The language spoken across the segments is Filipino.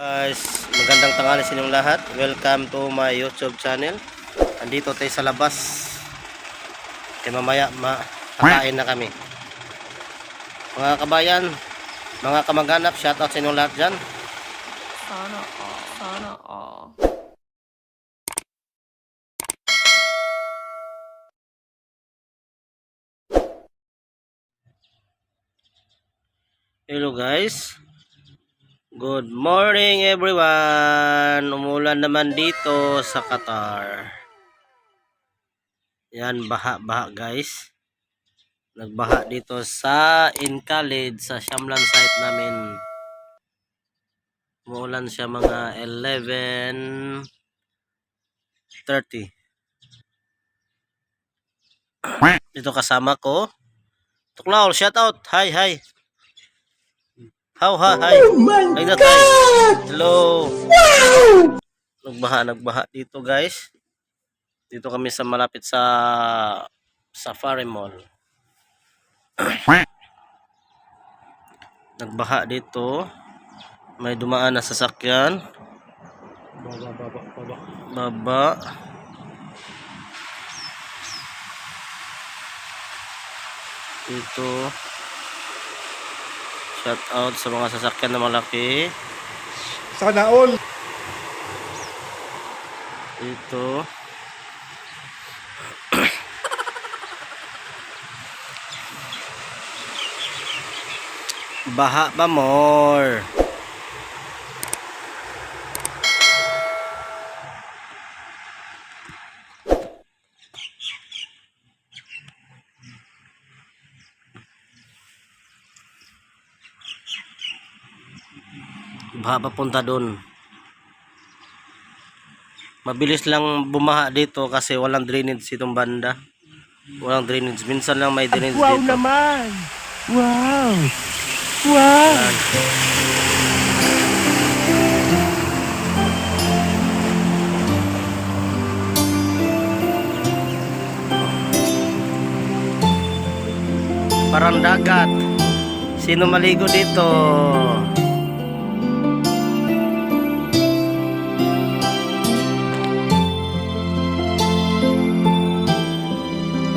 Guys, magandang tanghali sa inyong lahat. Welcome to my YouTube channel. Andito tayo sa labas. Kaya mamaya kakain na kami. Mga kabayan, mga kamag-anak, shoutout sa inyong lahat dyan. Sana all. Sana all. Hello guys. Good morning everyone. Umulan naman dito sa Qatar. Yan, baha-baha guys. Nagbaha dito sa Khalid sa Shamlan site namin. Umulan siya mga 11:30. Dito kasama ko Tuklaw, shout out. Hi, hi. How, hi. Oh my God! Hello. Wow! Nagbaha dito, guys. Dito kami sa malapit sa Safari Mall. Nagbaha dito. May dumaan na sasakyan. Baba. Dito. Shout out sa mga sasakyan na malaki. Sana all. Dito. Baha pa more. Baha papunta doon. Mabilis lang bumaha dito kasi walang drainage itong banda. Walang drainage. Minsan lang may drainage Wow dito. naman! Wow! Wow! Yan. Parang dagat. Sino maligo dito?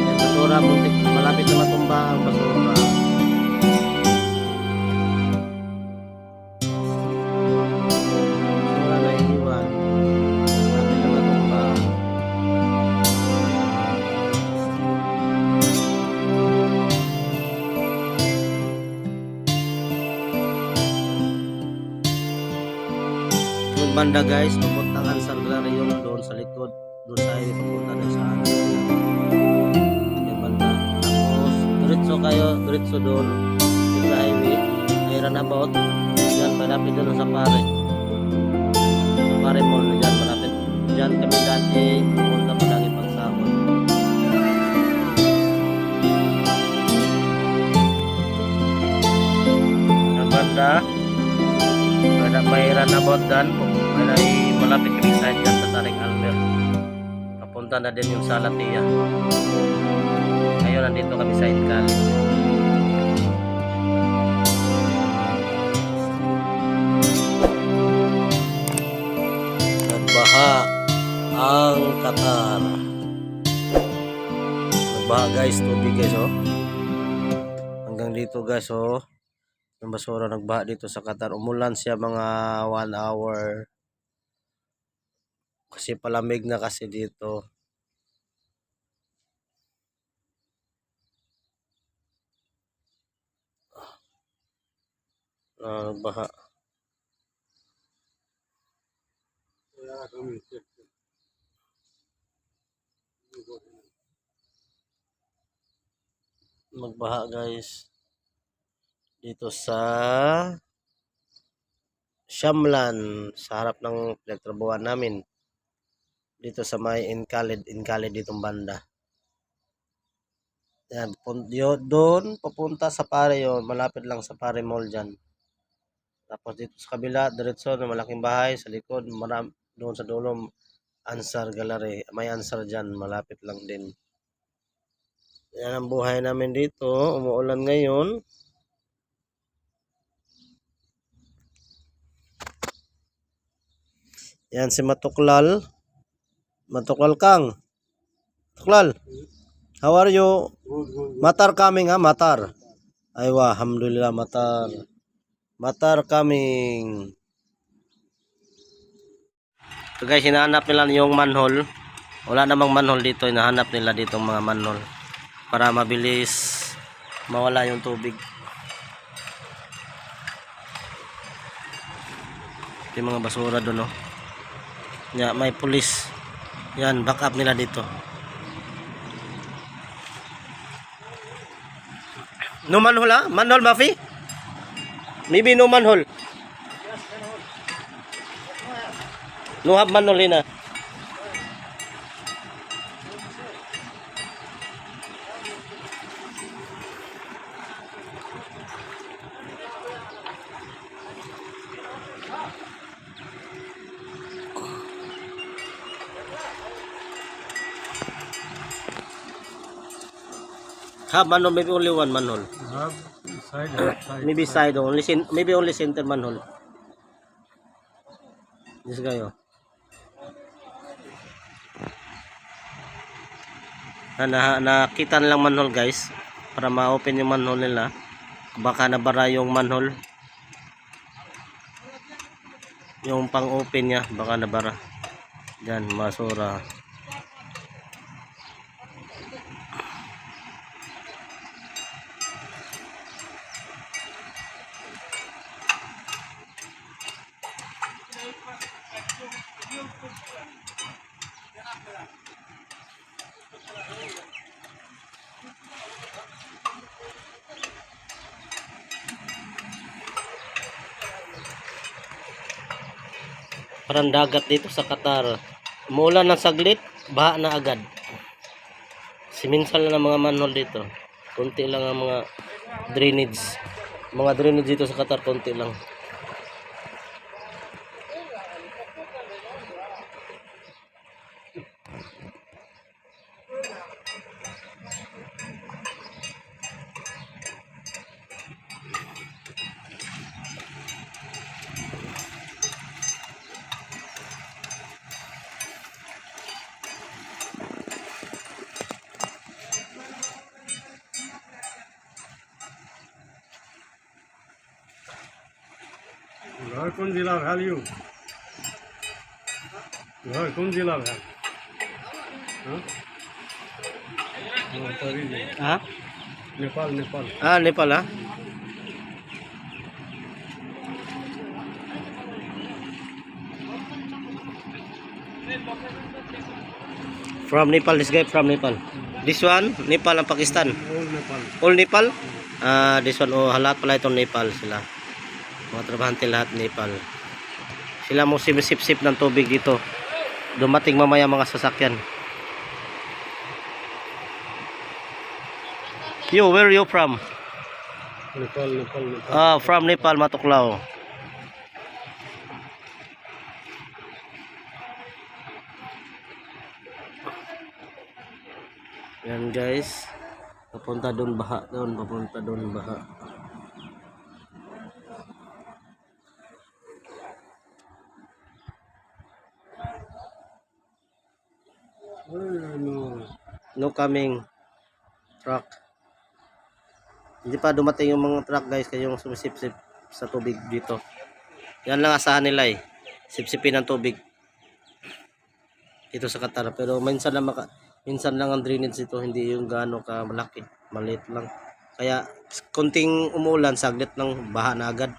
Yan, basura, muntik, malapit na matumba ang basura. Basura na iniwan. Malapit na matumba. Yung banda guys, papuntang Ansar Galarion doon sa likod, doon sa highway papunta na sa yung banda. Tapos diretso kayo, diretso doon sa highway, may runabout dyan, malapit doon sa Safari Mall na dyan, malapit dyan kami dati pupunta palagi pagsahod. Yung banda may runabout dyan, may malapit kami side dyan sa Tarik Almer. Papunta na din yung sa Latia. Ngayon nandito kami sa Khalid. Nagbaha ang Qatar. Nagbaha guys, tubig guys oh. Hanggang dito guys oh. Yung basura nagbaha dito sa Qatar. Umulan siya mga 1 hour. Kasi palamig na kasi dito. Nagbaha. Magbaha guys. Dito sa Shamlan, sa harap ng pinagtrabahuan namin. Dito sa may Khalid ditong banda. Yan, doon papunta sa Pare yun, malapit lang sa Pare Mall dyan. Tapos dito sa kabila, diretso na malaking bahay sa likod, doon sa dulo Ansar Gallery. May Ansar dyan, malapit lang din. Yan ang buhay namin dito. Umuulan ngayon. Yan si Matuklal. Matuklal Kang. Matuklal. How are you? Matar coming ha, Matar. Aywa, alhamdulillah Matar. Matar coming. So guys, hinahanap nila yung manhole. Wala namang manhole dito, hinahanap nila dito mga manhole para mabilis mawala yung tubig. Yung mga basura doon, no? Yeah, may pulis. Yan, back up nila dito. No manhole ha? Manhole, Mafi? Maybe no manhole. No have manhole na. Have manhole, maybe only one manhole. Have side, Maybe side only, maybe only center manhole. This guy, oh. Nakita nilang manhole guys, para ma-open yung manhole nila. Baka nabara yung manhole, yung pang-open niya, baka nabara. Diyan, masura. Parang dagat dito sa Qatar. Umulan ng saglit, baha na agad. Siminsan lang ang mga manhole dito. Konti lang ang mga drainage. Mga drainage dito sa Qatar, konti lang. घर कौन जिला वैल्यू घर कौन जिला वैल Ha? Nepal Nepal Ah, Nepal ha? From Nepal, this guy from Nepal. This one, Nepal and Pakistan. all Nepal All Nepal? This one, oh, lahat pala itong Nepal sila. Mga trabahante lahat Nepal. Sila mo simisip-sip ng tubig dito. Dumating mamaya mga sasakyan. You, where are you from? Nepal Nepal Nepal From Nepal, Matuklao. Yan guys. Papunta doon baha doon, papunta doon baha. no No coming truck. Hindi pa dumating yung mga truck guys, kaya yung sumisip-sip sa tubig dito. Yan lang asahan nila eh. Sipsipin ng tubig dito sa Qatar. Pero minsan lang ang drainage dito, hindi yung gaano ka malaki. Maliit lang. Kaya konting umulan, saglit lang baha na agad.